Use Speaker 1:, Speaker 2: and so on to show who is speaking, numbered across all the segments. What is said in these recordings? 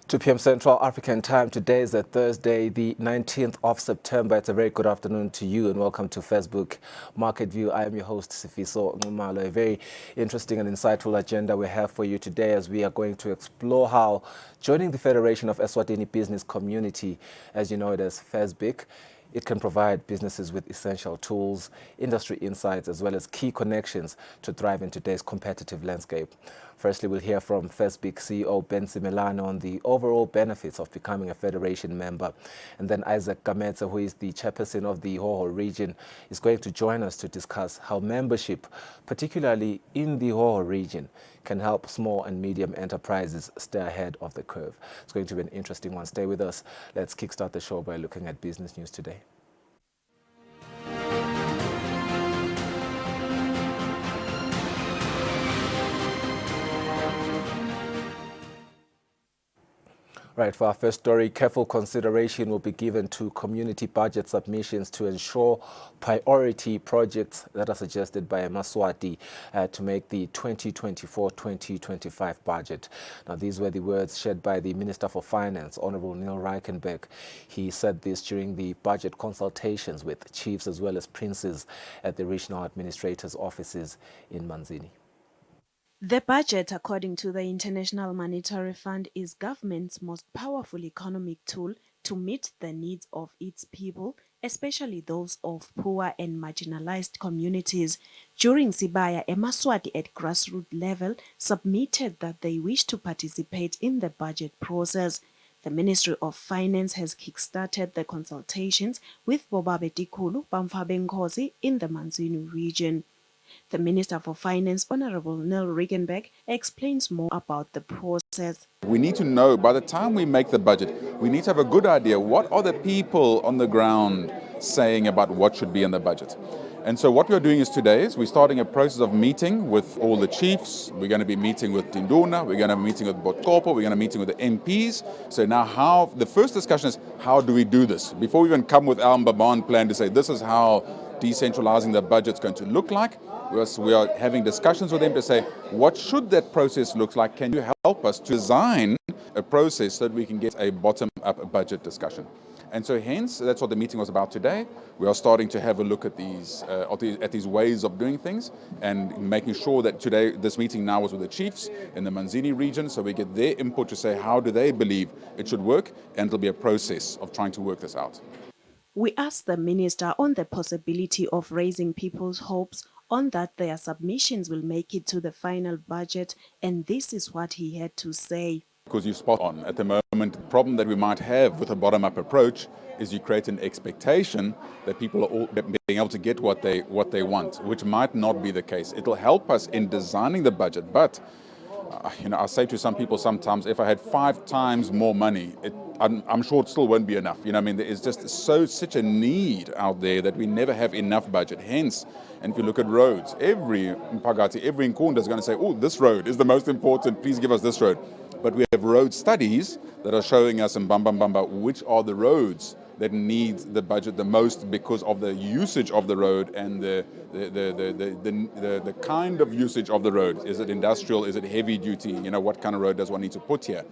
Speaker 1: 2 p.m. Central African Time. Today is Thursday, the 19th of September. It's a very good afternoon to you and welcome to Facebook Market View. I am your host, Sifiso Ngumalo. A very interesting and insightful agenda we have for you today as we are going to explore how joining the Federation of Eswatini Business Community, as you know it as FESBC, it can provide businesses with essential tools, industry insights, as well as key connections to thrive in today's competitive landscape. Firstly, we'll hear from FESBC CEO Ben Simelane on the overall benefits of becoming a federation member. And then Isaac Gametsa, who is the chairperson of the Hoho region, is going to join us to discuss how membership, particularly in the Hoho region, can help small and medium enterprises stay ahead of the curve. It's going to be an interesting one. Stay with us. Let's kickstart the show by looking at business news today. Right, for our first story, careful consideration will be given to community budget submissions to ensure priority projects that are suggested by Eswatini to make the 2024-2025 budget. Now, these were the words shared by the Minister for Finance, Honorable Neil Reichenberg. He said this during the budget consultations with chiefs as well as princes at the regional administrators' offices in Manzini.
Speaker 2: The budget, according to the International Monetary Fund, is government's most powerful economic tool to meet the needs of its people, especially those of poor and marginalized communities. During Sibaya, Eswatini at grassroots level submitted that they wish to participate in the budget process. The Ministry of Finance has kick-started the consultations with Bobabe Tikulu, Bamfabenkosi in the Manzini region. The Minister for Finance, Honorable Neil Reichenberg, explains more about the process.
Speaker 3: We need to know, by the time we make the budget, we need to have a good idea, what are the people on the ground saying about what should be in the budget? And so what we're doing is today is we're starting a process of meeting with all the chiefs. We're going to be meeting with Tinduna, we're going to be meeting with Botkopo, we're going to be meeting with the MPs. So now the first discussion is, how do we do this? Before we even come with our Mbaban plan to say, this is how decentralizing the budget's going to look like, we are having discussions with them to say, what should that process look like? Can you help us to design a process so that we can get a bottom-up budget discussion? And so hence, that's what the meeting was about today. We are starting to have a look at these ways of doing things and making sure that today, this meeting now was with the chiefs in the Manzini region, so we get their input to say how do they believe it should work, and it'll be a process of trying to work this out.
Speaker 2: We asked the minister on the possibility of raising people's hopes on that their submissions will make it to the final budget, and this is what he had to say.
Speaker 3: Because you're spot on. At the moment, the problem that we might have with a bottom-up approach is you create an expectation that people are all being able to get what they want, which might not be the case. It'll help us in designing the budget, but I say to some people sometimes, if I had 5 times more money, I'm sure it still won't be enough. There is just such a need out there that we never have enough budget. Hence, and if you look at roads, every Mpagati, every Nkunda is going to say, oh, this road is the most important, please give us this road. But we have road studies that are showing us in Bamba which are the roads that need the budget the most because of the usage of the road and the kind of usage of the road. Is it industrial? Is it heavy duty? What kind of road does one need to put here?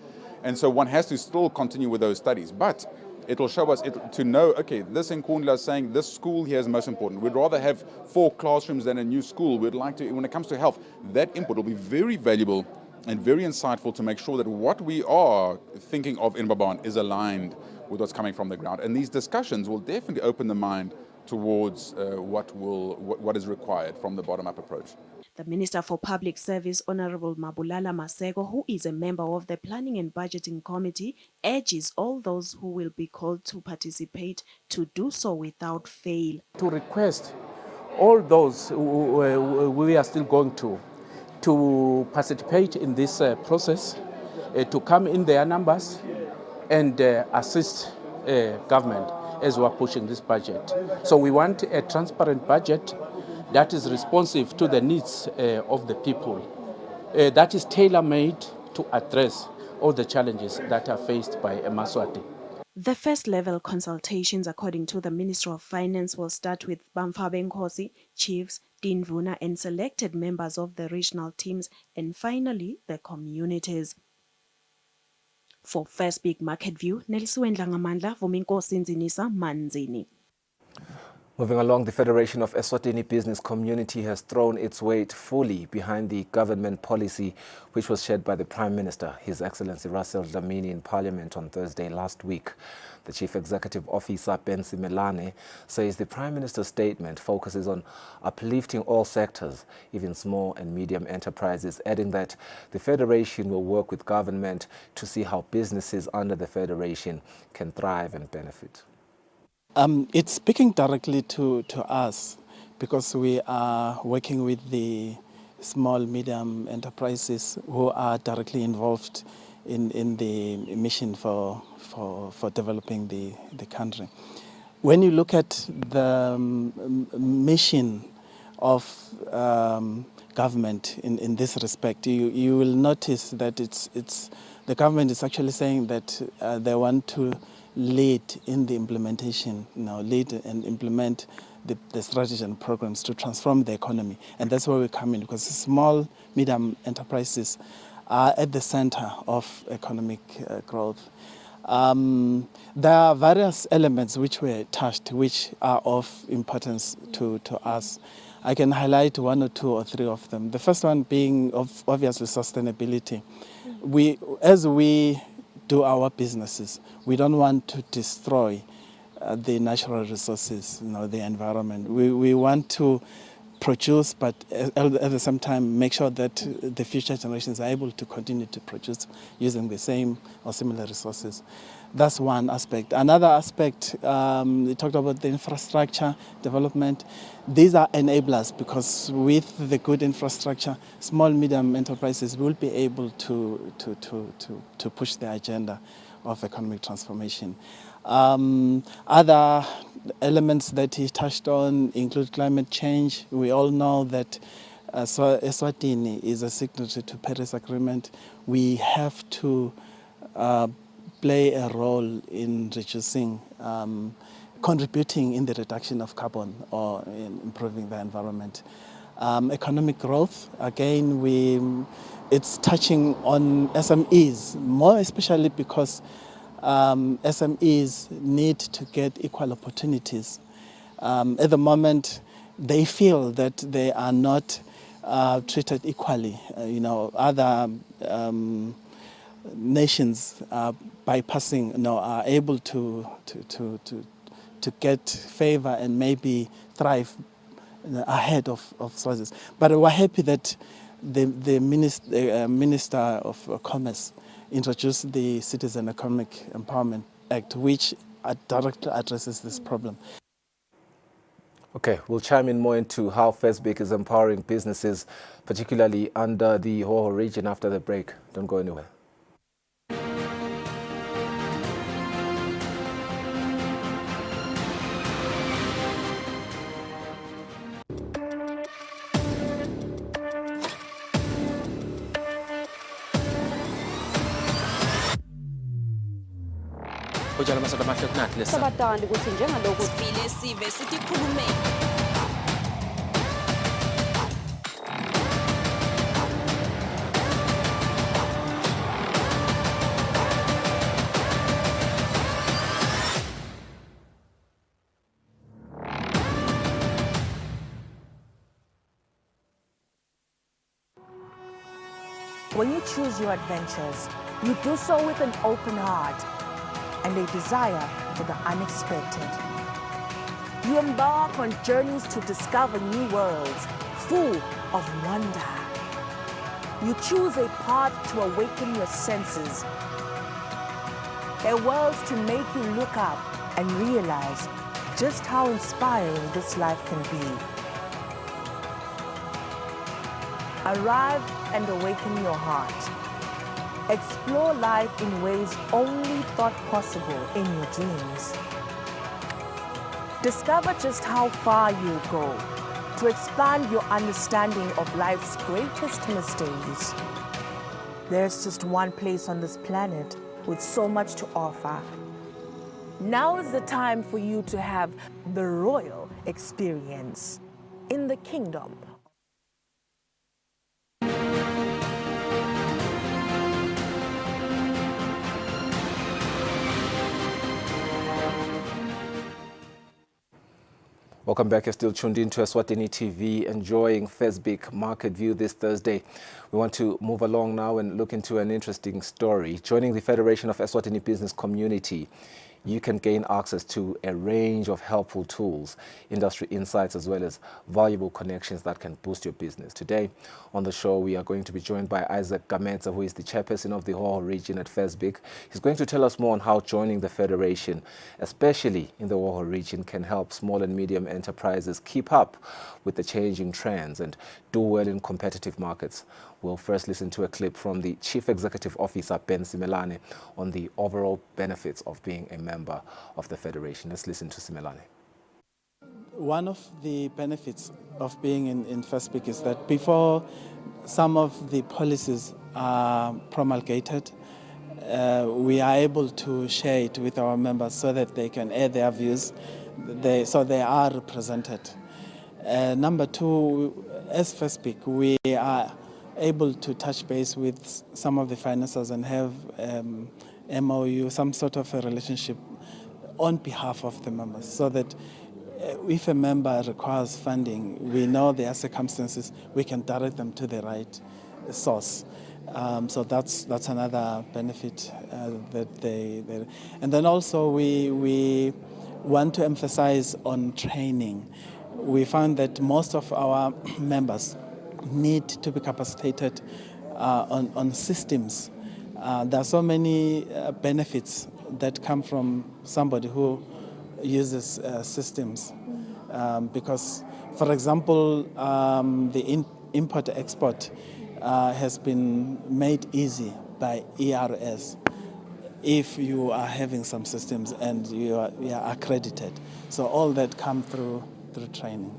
Speaker 3: And so one has to still continue with those studies. But it will show us to know, okay, this in Nkundla is saying this school here is most important. We'd rather have 4 classrooms than a new school. We'd like to, when it comes to health, that input will be very valuable and very insightful to make sure that what we are thinking of in Baban is aligned with what's coming from the ground. And these discussions will definitely open the mind towards what is required from the bottom-up approach.
Speaker 2: The Minister for Public Service, Honorable Mabulala Masego, who is a member of the Planning and Budgeting Committee, urges all those who will be called to participate to do so without fail.
Speaker 4: To request all those who we are still going to participate in this process, to come in their numbers and assist government as we are pushing this budget. So we want a transparent budget that is responsive to the needs of the people, that is tailor-made to address all the challenges that are faced by Eswatini.
Speaker 2: The first-level consultations, according to the Minister of Finance, will start with Bamfabenkosi, chiefs, Tinduna, and selected members of the regional teams, and finally, the communities. For FESBC Market View, Nelisiwe Ngamandla, Vuminkosi Nzinisa Manzini.
Speaker 1: Moving along, the Federation of Eswatini Business Community has thrown its weight fully behind the government policy which was shared by the Prime Minister, His Excellency Russell Dlamini, in Parliament on Thursday last week. The Chief Executive Officer, Bensi Melane, says the Prime Minister's statement focuses on uplifting all sectors, even small and medium enterprises, adding that the Federation will work with government to see how businesses under the Federation can thrive and benefit.
Speaker 5: It's speaking directly to us because we are working with the small, medium enterprises who are directly involved in the mission for developing the country. When you look at the mission of government in this respect, you will notice that it's the government is actually saying that they want to lead in the implementation, lead and implement the strategies and programs to transform the economy. And that's where we come in, because small, medium enterprises are at the center of economic growth. There are various elements which were touched, which are of importance to us. I can highlight one or two or three of them. The first one being obviously sustainability. As we do our businesses, we don't want to destroy the natural resources, the environment. We want to produce, but at the same time make sure that the future generations are able to continue to produce using the same or similar resources. That's one aspect. Another aspect, we talked about the infrastructure development. These are enablers, because with the good infrastructure, small, medium enterprises will be able to push the agenda of economic transformation. Other elements that he touched on include climate change. We all know that Eswatini is a signatory to Paris Agreement. We have to play a role in reducing, contributing in the reduction of carbon or in improving the environment. Economic growth, again, it's touching on SMEs, more especially because SMEs need to get equal opportunities. At the moment, they feel that they are not treated equally. Other nations are bypassing, are able to get favor and maybe thrive ahead of sources. But we're happy that the Minister of Commerce introduced the Citizen Economic Empowerment Act, which directly addresses this problem.
Speaker 1: Okay, we'll chime in more into how FESBC is empowering businesses, particularly under the Hoho region, after the break. Don't go anywhere.
Speaker 6: sabatandi ukuthi njengalokhu sivile sive sikhulume.
Speaker 7: When you choose your adventures, you do so with an open heart and a desire for the unexpected. You embark on journeys to discover new worlds full of wonder. You choose a path to awaken your senses, a world to make you look up and realize just how inspiring this life can be. Arrive and awaken your heart. Explore life in ways only thought possible in your dreams. Discover just how far you'll go to expand your understanding of life's greatest mysteries. There's just one place on this planet with so much to offer. Now is the time for you to have the royal experience in the kingdom.
Speaker 1: Welcome back. You're still tuned in to Eswatini TV, enjoying FESBC Market View this Thursday. We want to move along now and look into an interesting story. Joining the Federation of Eswatini Business Community, you can gain access to a range of helpful tools, industry insights, as well as valuable connections that can boost your business. Today on the show, we are going to be joined by Isaac Gametsa, who is the chairperson of the Hoho region at FESBC. He's going to tell us more on how joining the Federation, especially in the Hoho region, can help small and medium enterprises keep up with the changing trends and do well in competitive markets. We'll first listen to a clip from the Chief Executive Officer, Ben Simelane, on the overall benefits of being a member of the Federation. Let's listen to Simelane.
Speaker 5: One of the benefits of being in FESBC is that before some of the policies are promulgated, we are able to share it with our members so that they can add their views, so they are represented. Number two, as FESBC, we are able to touch base with some of the financiers and have MOU, some sort of a relationship on behalf of the members, so that if a member requires funding, we know their circumstances, we can direct them to the right source. So that's another benefit that they. And then also we want to emphasize on training. We found that most of our members need to be capacitated on systems. There are so many benefits that come from somebody who uses systems. Because, for example, the import-export has been made easy by ERS if you are having some systems and you are accredited. So all that comes through training.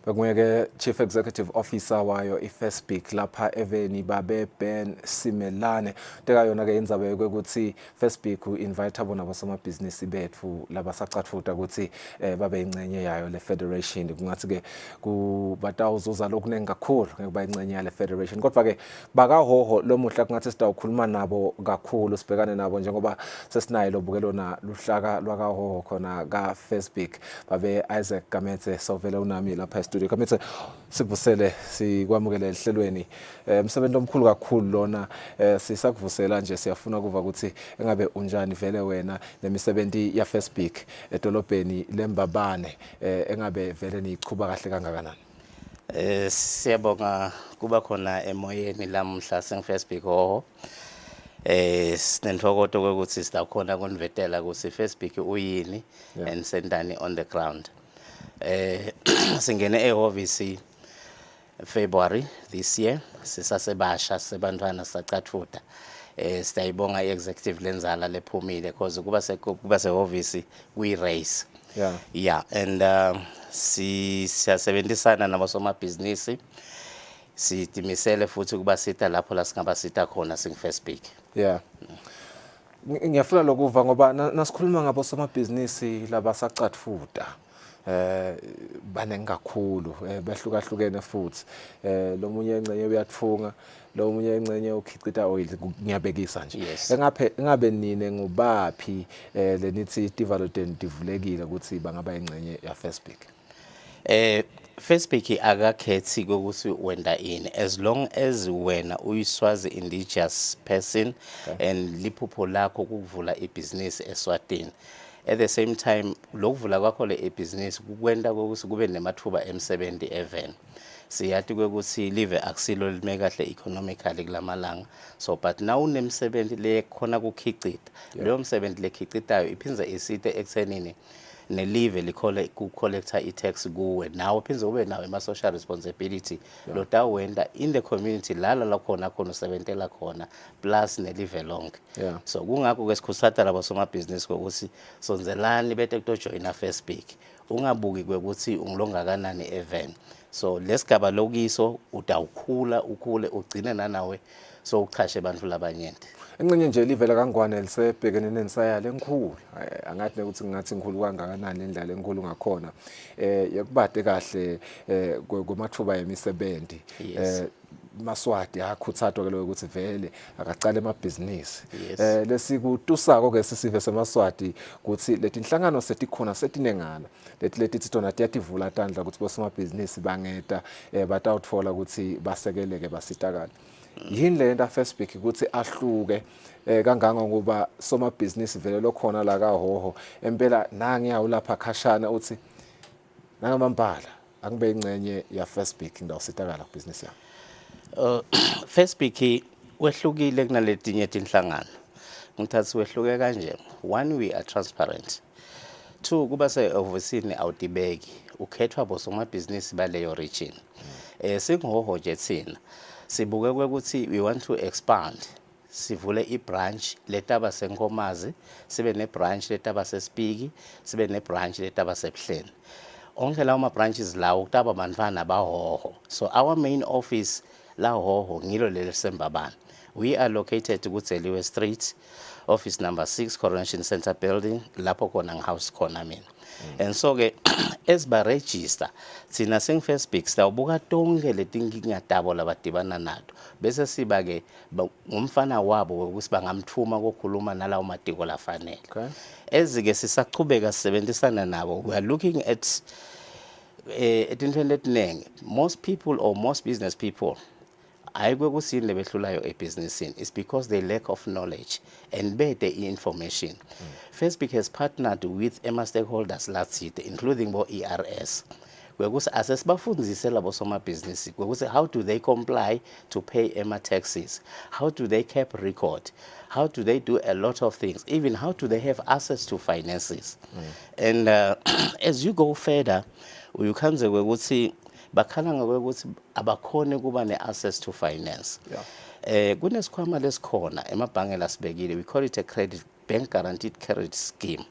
Speaker 1: Bekunye Chief Executive Officer wayo FESBC lapha eveni babe Ben Simelane. Teka yona ke indaba yokuthi FESBC uinvite abona basomabhizinisi bethu labasaqatfuta ukuthi babe ingcenye yayo le federation. Kungathi ke kubatawuzuza lokunengi kakhulu ngekuba ingcenye yale federation. Kodwa ke bakahoho lomuhla kungathi sidawukhuluma nabo kakhulu, sibhekane nabo njengoba sesinayo lobukelo na luhlaka lwakahoho khona ka FESBC. Babe Isaac Gametsa sovela unami lapha studio. Gametsa, sikuvusele sikwamukele ehlelweni. Umsebenzi omkhulu kakhulu lona, sisakuvusela nje siyafuna kuva ukuthi engabe unjani vele wena nemisebenzi ya FESBC edolobheni leMbabane, engabe vele niqhuba kahle kangakanani?
Speaker 8: Siyabonga kuba khona emoyeni lamhla sengFESBC Hoho. Sinenhlokoto ukuthi sidakhona konvetela ukuthi FESBC uyini and sendani on the ground. Singene ehovisi February this year, sisasebasha sebantwana sacatfuta. Siyayibonga i-executive lenzala lephumile because kuba sehovisi kwi-race. Yeah, and siyasebenzisana nabosomabhizinisi. Sitimisele futhi kuba sita lapho la singaba sita khona singFESBC.
Speaker 1: Yeah. Ngiyafuna lokuva ngoba nasikhuluma ngabosomabhizinisi labasaqatfuta. Banengi kakhulu behlukahlukene futhi lomunye engcenye uyatfunga, lomunye engcenye ukhicita oil, ngiyabekisa nje. Engabe nine ngubaphi lenithi development divulekile ukuthi bangaba ingcenye ya FESBC?
Speaker 8: FESBC akakhethi ukuthi wenda ini, as long as wena uyiswazi indigenous person and liphupho lakho kuvula ibhizinisi eSwatini. At the same time, lokuvula kwakho le business kukwenda ukuthi kube nemathuba emsebenzi even. Siyathi ukuthi live akusilo lime kahle economically kulamalanga. So but now unemsebenzi le khona kukhicita. Leyo msebenzi lekhicitayo iphinza isite ekuthenini nelive likhole ku collector i-tax kuwe. Nawe phinza ube nawe ama social responsibility lo tawenda in the community la khona usebentela khona plus nelive lonke. So kungakho ke sikhusata labosomabhizinisi ukuthi sonzelani bete kujoina FESBC. Ungabuki kwekuthi ungilonga kanani event. So lesigaba lokiso utawukhula ukhule ugcine nanawe so uchashe abantu labanyenti.
Speaker 1: Engcenye nje livela kangwane lisebhekene nensayale enkulu. Angathi ukuthi ngathi inkulu kangakanani indlela enkulu ngakhona. Yakubade kahle kumathuba emisebenzi. Maswati akuthathwa ke lokho ukuthi vele akacala emabhizinisi.
Speaker 8: Yes.
Speaker 1: Lesikutusako ke sisive seMaswati ukuthi leti inhlangano setikhona setinengana. Leti titona tiyativula tandla ukuthi bosomabhizinisi bangeta batawutfola ukuthi basekeleke basitakala. Yini lento FESBC ukuthi ahluke kanganga ngoba somabhizinisi vele lokhona la kaHoho empela nangiyawu lapha khashana uthi nangamambala angibe ingcenye ya FESBC ngidawusitakala business yami.
Speaker 8: FESBC wehlukile kunaletinye tinhlangano. Ngithatha wehluke kanje. One, we are transparent. Two, kuba se-ofisini awudibeki ukhethwa bosomabhizinisi baleyo region. SingoHoho nje thina sibuke ukuthi we want to expand. Sivule i-branch letaba seNkomazi, sibe ne-branch letaba seSpiki, sibe ne-branch letaba seBuhleni. Onke lawo ma-branches lawo kutaba bantwana baHoho. So our main office la Hoho ngilo leliSembabane. We are located kuTseliwe Street, office number 6, Coronation Center building, lapho khona ngihouse khona mina. And so ke esiba-register thina sing-FESBC sitawubuka tonke letinkinga tabo labadibana nato bese siba ke ngumfana wabo ukuthi bangamthuma kokhuluma nalawo matiko lafanele. Ezike sisachubeka sisebenzisana nabo. We are looking at internet. Most people or most business people ayikwekusini lebehlulayo ebhizinisini. It's because they lack of knowledge and better information. FESBC has partnered with stakeholders lathide, including ERS. Kwekuthi asesibafundise labo somabhizinisi kwekuthi how do they comply to pay taxes, how do they keep record, how do they do a lot of things, even how do they have access to finances. And as you go further, you can say kwekuthi bakhala ngokuthi abakhone kuba ne-access to finance. Kunesikhwama lesikhona emabhange lasibekile, we call it a bank guaranteed credit scheme.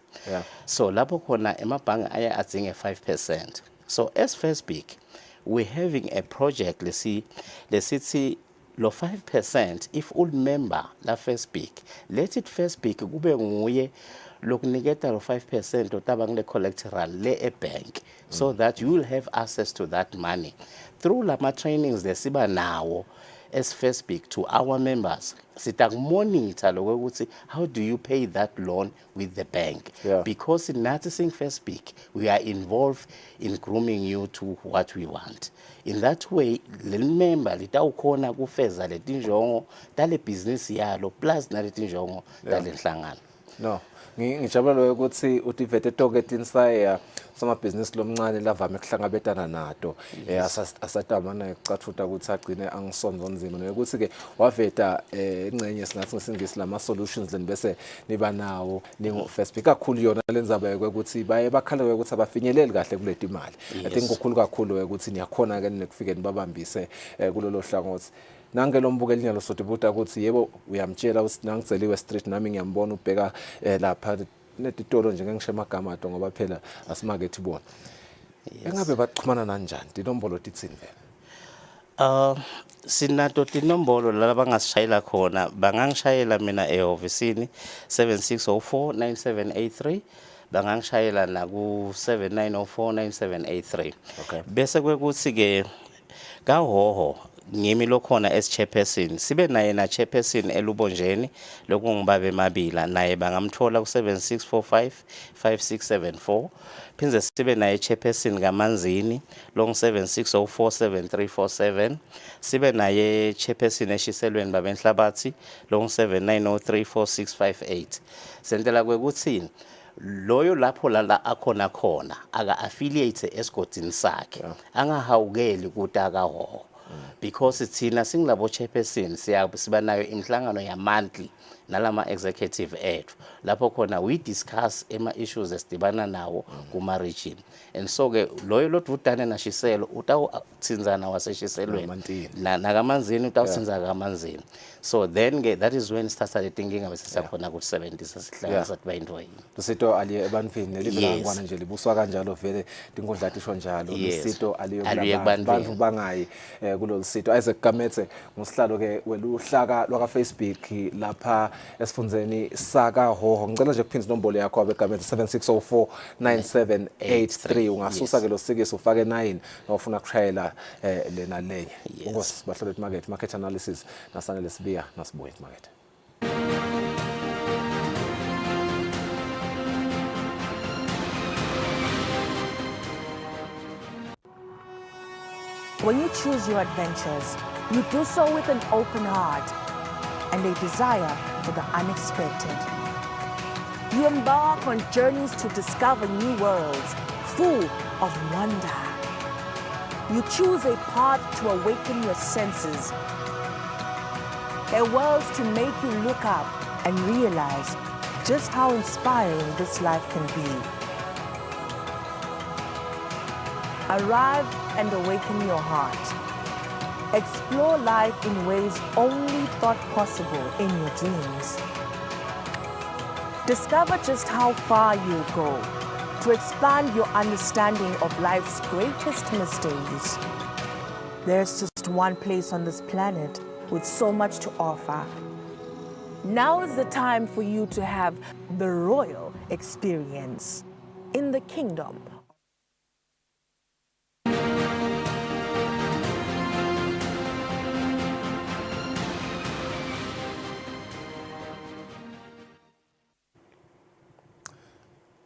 Speaker 8: So lapho khona emabhange aya adzinge 5%. So as FESBC, we're having a project lesithi lo 5% if all member la FESBC, let it FESBC kube nguye lokuniketa lo 5% otaba ngile collateral le bank, so that you will have access to that money through lama trainings lesiba nawo as FESBC to our members. Monitor ukuthi how do you pay that loan with the bank, because in noticing FESBC we are involved in grooming you to what we want. In that way le member litawukhona kufeza letinjongo tale business yalo plus naletinjongo tale nhlangano.
Speaker 1: No, ngijabula ukuthi utivete tonke tinsaya somabhizinisi lomncane lavame kuhlangabetana nato asatamana ecathuta ukuthi agcine angisonzo nzima nokuthi ke waveta ingcenye singathi ngesingisi lama solutions len bese niba nawo ningo-FESBC kakhulu yona lenzaba ukuthi baye bakhala ukuthi abafinyeleli kahle kuleti imali. I think kukhulu kakhulu ukuthi niyakhona ke nekufike nibabambise kulolo hlangothi. Nangelo mbuke linyalo sotibuta ukuthi yebo uyamtshela ukuthi nangitseliwe street nami ngiyambona ubheka lapha netitolo nje ngisho amagama ato ngoba phela asimarket bona. Engabe baxhumana kanjani? Tinombolo titsini vele?
Speaker 8: Sinato tinombolo la bangasishayela khona, bangangishayela mina ehofisini 7604 9783, bangangishayela na ku 7904 9783. Bese kwekuthi ke kaHoho ngimi lokhona as chairperson, sibe naye na chairperson elubonjeni lokungibabe mabila naye bangamthola ku 7645 5674. Phinze sibe naye chairperson kaManzini long 7604 7347. Sibe naye chairperson eshiselweni babenhlabathi long 7903 4658. Sentela kwekuthini loyo lapho la akhona khona aka affiliate esigodini sakhe angahawukeli ukuthi akaHoho, because thina singilabo chairperson siba nayo imhlangano ya monthly nalama executive ethu lapho khona we discuss issues esidibana nawo kuma region. And so ke loyo lodvudane nashiselo utawutsinzana waseshiselweni nakaManzini utawutsinza kaManzini. So then that is when starts thinking bese siyakhona ukusebenzisa sihlala sathi bayinto yini.
Speaker 1: Lusito aliye ebantwini libelangwana nje libuswa kanjalo vele tinkundla tisho njalo. Lusito aliye kubantu bangayi kulolu sito. Isaac Gamete ngusihlalo ke weluhlaka lwaka Facebook lapha esifundeni saka Hoho. Ngicela nje kuphinza inombolo yakho abe Gamete 76049783 ungasusa ke lo sikisi ufake 9 nawufuna kushayela lena lenye. Ungosi sibahlole market analysis nasanele sibiya nasibuye market.
Speaker 7: When you choose your adventures, you do so with an open heart and a desire for the unexpected. You embark on journeys to discover new worlds full of wonder. You choose a path to awaken your senses, a world to make you look up and realize just how inspiring this life can be. Arrive and awaken your heart. Explore life in ways only thought possible in your dreams. Discover just how far you'll go to expand your understanding of life's greatest mysteries. There's just one place on this planet with so much to offer. Now is the time for you to have the royal experience in the kingdom.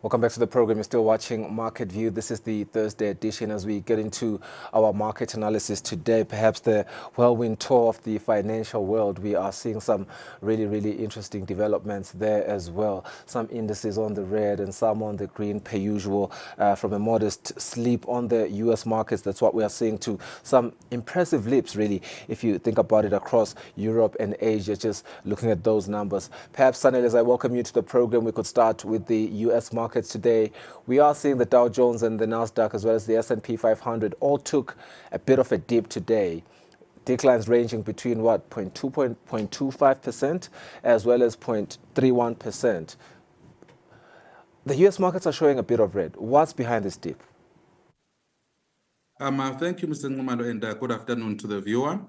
Speaker 1: Welcome back to the program. You're still watching Market View. This is the Thursday edition as we get into our market analysis today. Perhaps the whirlwind tour of the financial world. We are seeing some really interesting developments there as well. Some indices on the red and some on the green per usual. From a modest sleep on the US markets, that's what we are seeing, to some impressive leaps really, if you think about it, across Europe and Asia, just looking at those numbers. Perhaps, Sanel, as I welcome you to the program, we could start with the US markets today. We are seeing the Dow Jones and the Nasdaq as well as the S&P 500 all took a bit of a dip today. Declines ranging between 0.25% as well as 0.31%. The US markets are showing a bit of red. What's behind this dip?
Speaker 9: Thank you, Mr. Ngumalo, and good afternoon to the viewer.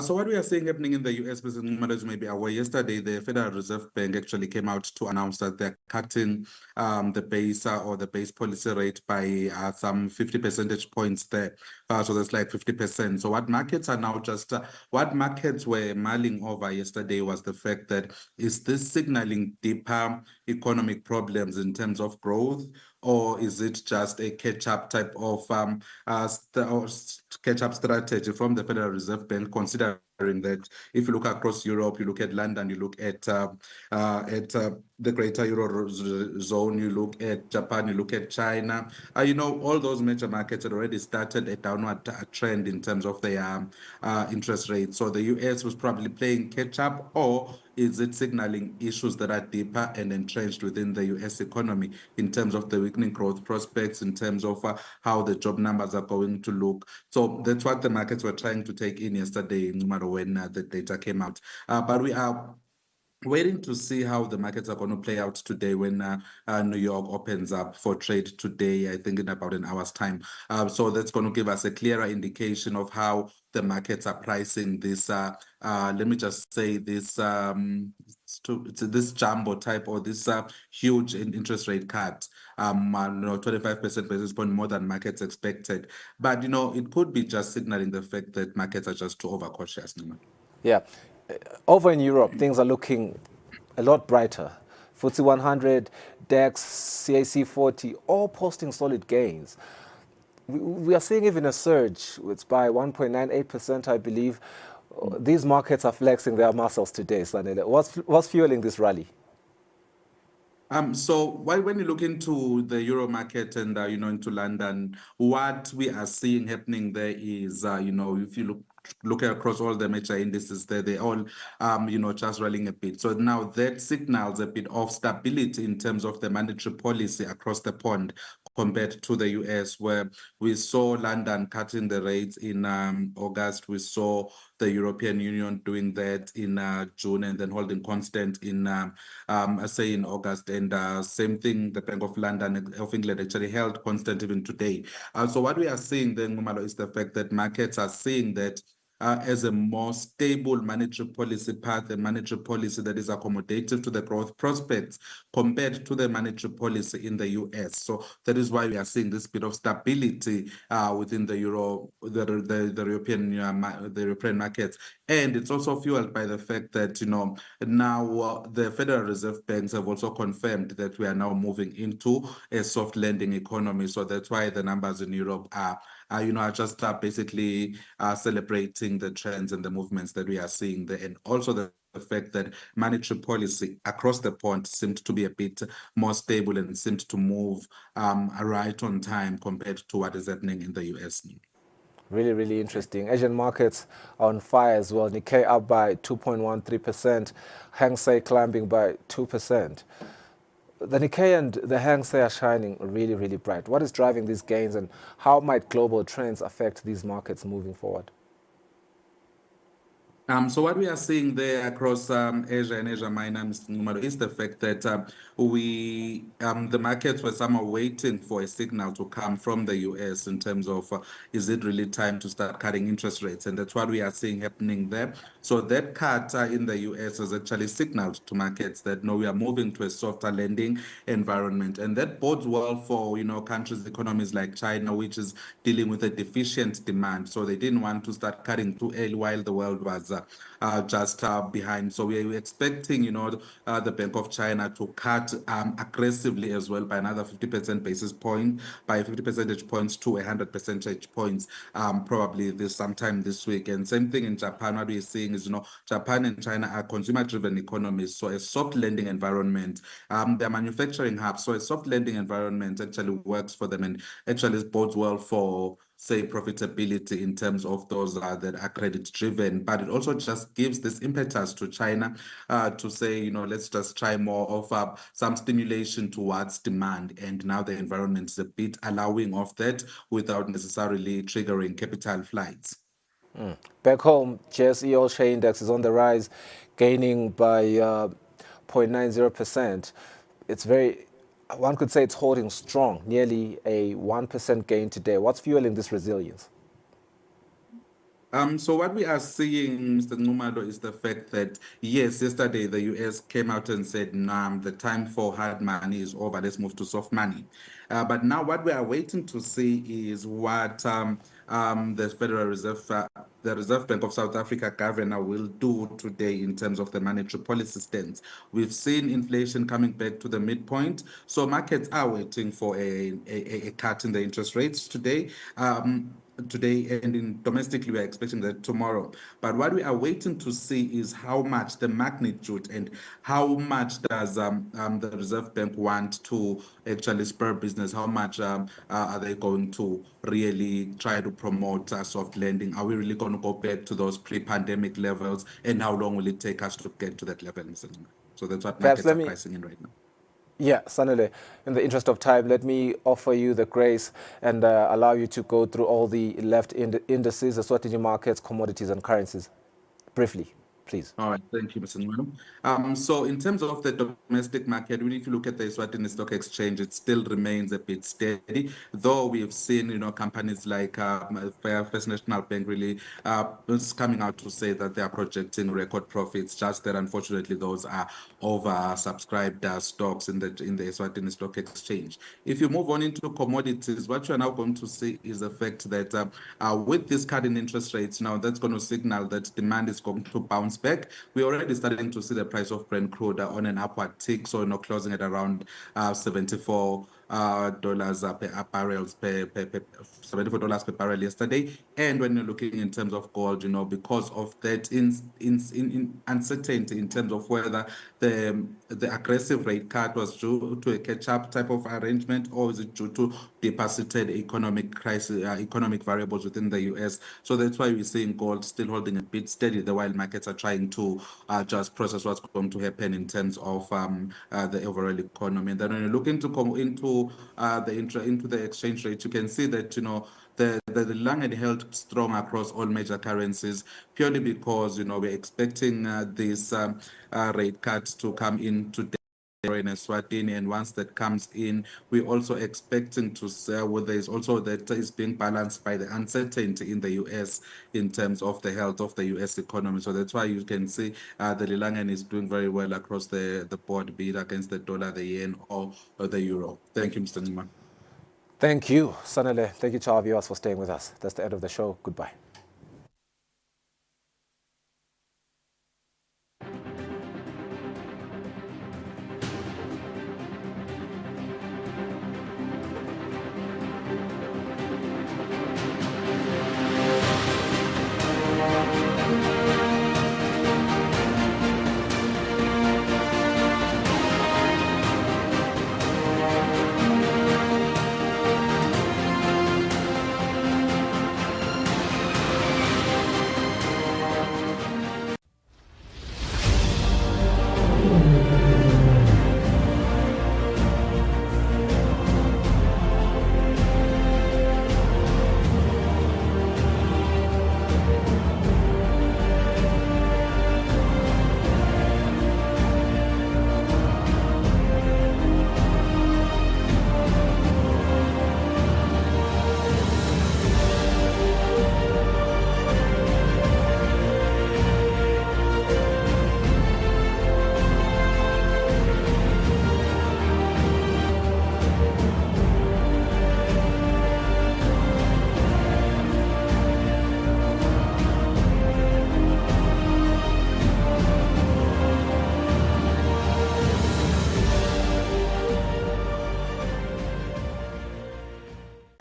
Speaker 9: So what we are seeing happening in the US, Mr. Ngumalo, as you may be aware, yesterday the Federal Reserve Bank actually came out to announce that they're cutting the base or the base policy rate by some 50 percentage points there. So that's like 50%. So what markets are now just, what markets were mulling over yesterday was the fact that, is this signaling deeper economic problems in terms of growth, or is it just a catch-up type of catch-up strategy from the Federal Reserve Bank, considering that if you look across Europe, you look at London, you look at the greater Euro zone, you look at Japan, you look at China, all those major markets had already started a downward trend in terms of their interest rates. So the US was probably playing catch-up, or is it signaling issues that are deeper and entrenched within the US economy in terms of the weakening growth prospects, in terms of how the job numbers are going to look? So that's what the markets were trying to take in yesterday, no matter when the data came out. But we are waiting to see how the markets are going to play out today when New York opens up for trade today, I think in about an hour's time. So that's going to give us a clearer indication of how the markets are pricing this, let me just say this, this jumbo type, or this huge interest rate cut, 25% basis point more than markets expected. But, it could be just signaling the fact that markets are just too overcautious.
Speaker 1: Yeah. Over in Europe, things are looking a lot brighter. FTSE 100, DAX, CAC 40, all posting solid gains. We are seeing even a surge. It's by 1.98%, I believe. These markets are flexing their muscles today, Sanele. What's fueling this rally?
Speaker 9: So when you look into the Euro market and, into London, what we are seeing happening there is, if you look across all the major indices there, they all, just rallying a bit. So now that signals a bit of stability in terms of the monetary policy across the pond compared to the US, where we saw London cutting the rates in August. We saw the European Union doing that in June and then holding constant in, say, in August. And same thing, the Bank of England actually held constant even today. So what we are seeing then, Ngumalo, is the fact that markets are seeing that as a more stable monetary policy path, a monetary policy that is accommodative to the growth prospects compared to the monetary policy in the US. So that is why we are seeing this bit of stability within the European markets. And it's also fueled by the fact that, now the Federal Reserve banks have also confirmed that we are now moving into a soft landing economy. So that's why the numbers in Europe are just basically celebrating the trends and the movements that we are seeing there. And also the fact that monetary policy across the pond seemed to be a bit more stable and seemed to move right on time compared to what is happening in the US.
Speaker 1: Really, really interesting. Asian markets on fire as well. Nikkei up by 2.13%. Hang Seng climbing by 2%. The Nikkei and the Hang Seng are shining really, really bright. What is driving these gains, and how might global trends affect these markets moving forward?
Speaker 9: So what we are seeing there across Asia and Asia Minor is the fact that the markets were somehow waiting for a signal to come from the US in terms of is it really time to start cutting interest rates, and that's what we are seeing happening there. So that cut in the US has actually signaled to markets that no, we are moving to a softer lending environment, and that bodes well for countries, economies like China, which is dealing with a deficient demand. So they didn't want to start cutting too early while the world was just behind. So we're expecting, the Bank of China to cut aggressively as well by another 50 percentage points to 100 percentage points, probably sometime this week. And same thing in Japan. What we're seeing is, Japan and China are consumer-driven economies, so a soft lending environment. They're manufacturing hubs, so a soft lending environment actually works for them and actually bodes well for, say, profitability in terms of those that are credit driven. But it also just gives this impetus to China to say, let's just try more of some stimulation towards demand. And now the environment is a bit allowing of that without necessarily triggering capital flights.
Speaker 1: Back home, JSE All-Share Index is on the rise, gaining by 0.90%. It's one could say it's holding strong, nearly a 1% gain today. What's fueling this resilience?
Speaker 9: So what we are seeing, Mr. Nxumalo, is the fact that, yes, yesterday the US came out and said, nah, the time for hard money is over, let's move to soft money. But now what we are waiting to see is what the Federal Reserve, the Reserve Bank of South Africa governor will do today in terms of the monetary policy stance. We've seen inflation coming back to the midpoint, so markets are waiting for a cut in the interest rates today. And domestically, we are expecting that tomorrow. But what we are waiting to see is how much the magnitude and how much does the Reserve Bank want to actually spur business? How much are they going to really try to promote soft landing? Are we really going to go back to those pre-pandemic levels? And how long will it take us to get to that level? So that's what markets are pricing in right now.
Speaker 1: Yeah, Sanele, in the interest of time, let me offer you the grace and allow you to go through all the left indices, the Eswatini markets, commodities, and currencies. Briefly, please.
Speaker 9: All right, thank you, Mr. Nxumalo. So in terms of the domestic market, if you look at the Eswatini Stock Exchange, it still remains a bit steady, though we have seen, companies like First National Bank really coming out to say that they are projecting record profits, just that unfortunately those are oversubscribed stocks in the Eswatini Stock Exchange. If you move on into commodities, what you are now going to see is the fact that with this cut in interest rates, now that's going to signal that demand is going to bounce back. We're already starting to see the price of Brent crude on an upward tick, so closing at around $74 per barrel $74 per barrel yesterday. And when you're looking in terms of gold, because of that in uncertainty in terms of whether the aggressive rate cut was due to a catch-up type of arrangement, or is it due to deposited economic crisis, economic variables within the US. So that's why we're seeing gold still holding a bit steady, the while markets are trying to just process what's going to happen in terms of the overall economy. And then when you look into the exchange rate, you can see that the long and held strong across all major currencies, purely because we're expecting this rate cut to come in today. euro in Eswatini, and once that comes in, we're also expecting to sell. Well, there's also that is being balanced by the uncertainty in the US in terms of the health of the US economy. So that's why you can see the Lilangan is doing very well across the board, be it against the dollar, the yen, or the euro. Thank you, Mr. Nima.
Speaker 1: Thank you, Sanele. Thank you to our viewers for staying with us. That's the end of the show. Goodbye.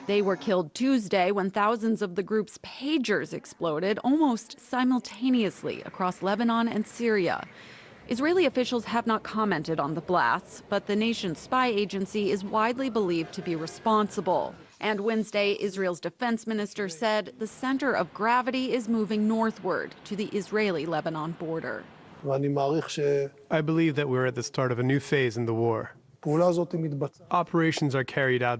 Speaker 10: They were killed Tuesday when thousands of the group's pagers exploded almost simultaneously across Lebanon and Syria. Israeli officials have not commented on the blasts, but the nation's spy agency is widely believed to be responsible. And Wednesday, Israel's defense minister said the center of gravity is moving northward to the Israeli-Lebanon border.
Speaker 11: I believe that we're at the start of a new phase in the war. Operations are carried out by